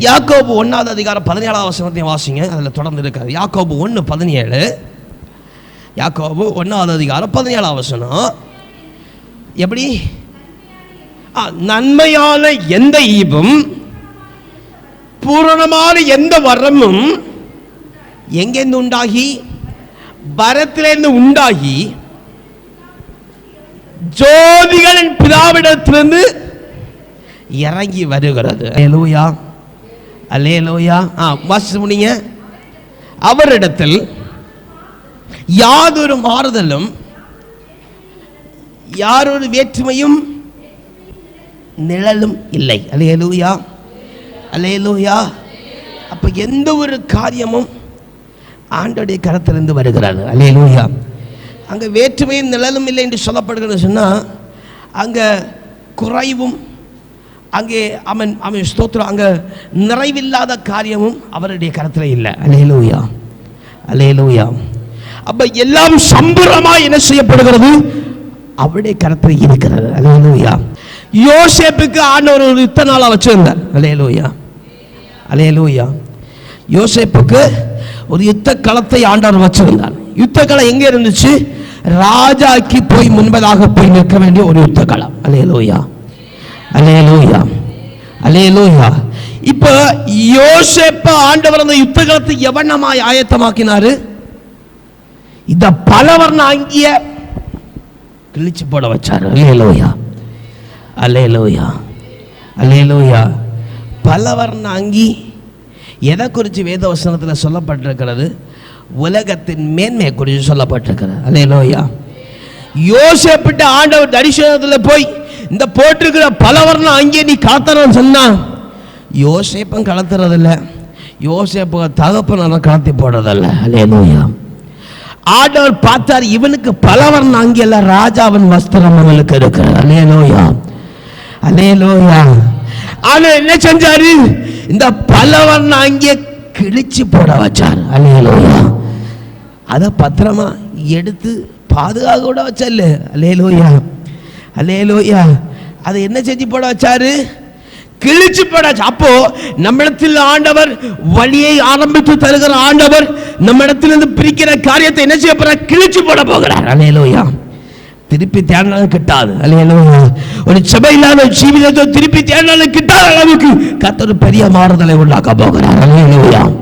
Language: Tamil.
யாக்கோபு 1வது அதிகாரம் 17வது வசனத்தையும் வாசிங்க. அதில் தொடர்ந்து இருக்காது. யாக்கோபு 1:17. யாக்கோபு 1வது அதிகாரம் 17வது வசனம். எப்படி? நன்மையான எந்த ஈவும் பூரணமான எந்த வரமும் எங்கேருந்து உண்டாகி? பரத்திலிருந்து உண்டாகி ஜோதிகளின் பிதாவிடத்திலிருந்து இறங்கி வருகிறது. அல்லேலூயா, அல்லேலூயா. வாசிச்சு முடிங்க. அவரிடத்தில் யாதொரு மாறுதலும் யாரொரு வேற்றுமையும் நிழலும் இல்லை. அல்லேலூயா, அல்லேலூயா. அப்ப எந்த ஒரு காரியமும் ஆண்டவருடைய கரத்திலிருந்து வருகிறது. அல்லேலூயா. அங்கே வேற்றுமையும் நிழலும் இல்லை என்று சொல்லப்படுகிறது சொன்னால் அங்கே குறைவும் அங்கே அவன் ஸ்தோத்திரம் அங்கே நிறைவில்லாத காரியமும் அவருடைய கரத்தில் இல்லை. அல்லேலூயா, அல்லேலூயா. அப்ப எல்லாம் சம்பூர்ணமாக என்ன செய்யப்படுகிறது? அவருடைய கரத்தில் இருக்கிறது. அல்லேலூயா. யோசேப்புக்கு ஆண்டவர் ஒரு யுத்த நாளா வச்சிருந்தார். அல்லேலூயா, அல்லேலூயா. யோசேப்புக்கு ஒரு யுத்த களத்தை ஆண்டவர் வச்சிருந்தார். யுத்த களம் எங்கே இருந்துச்சு? ராஜாக்கு போய் முன்பதாக போய் நிற்க வேண்டிய ஒரு யுத்த களம். அல்லேலூயா, அல்லேலூயா, அல்லேலூயா. இப்ப யோசேப்பு ஆண்டவர் அந்த யுத்த களத்தை எவனமாய் ஆயத்தமாக்கினாரு? இந்த பலவர்ண அங்கிய கிழிச்சு போட வச்சாரு. அல்லேலூயா, அல்லேலூயா, அல்லேலூயா. பலவர்ண அங்கி எதை குறித்து வேதவசனத்தில் சொல்லப்பட்டிருக்கிறது? உலகத்தின் மேன்மை குறித்து சொல்லப்பட்டிருக்கிறது. அல்லேலூயா. யோசேப்பிட்ட ஆண்டவர் தரிசனத்தில் போய் இந்த போட்டிருக்கிற பலவர்ண அங்கே நீ கலத்தறன்னு சொன்னா யோசேப்பும் கலத்துறதில்ல, யோசேப்பு தகப்பன கலத்தி போடுறதில்ல. அல்லேலூயா. ஆண்டவர் பார்த்தார், இவனுக்கு பலவர்ண அங்கியல்ல, ராஜாவின் வஸ்திரம் அவனுக்கு இருக்கிறது. அல்லேலூயா, அல்லேலூயா. ஆனா என்ன செஞ்சாரு? இந்த பலவர்ண அங்கே கிழிச்சு போட வச்சார். அல்லேலூயா. அதை பத்திரமா எடுத்து பாதுகாக்க கூட வச்சல்ல. அல்லேலூயா, அல்லேலூயா. அதை என்ன செஞ்சு போட வச்சாரு? கிழிச்சு போட. அப்போ நம்மிடத்தில் ஆண்டவர் வழியை ஆரம்பித்து தருகிற ஆண்டவர் நம்மிடத்திலிருந்து பிரிக்கிற காரியத்தை என்ன செய்ய போற? கிழிச்சு போட போகிறார். அல்லேலூயா. திருப்பி தேடினாலும் கிட்டாது. அல்லேலூயா. ஒரு சபையிலான ஜீவிதத்தை திருப்பி தேடினாலும் கிட்டாத அளவுக்கு கர்த்தர் பெரிய மாறுதலை உண்டாக்க போகிறார். அல்லேலூயா.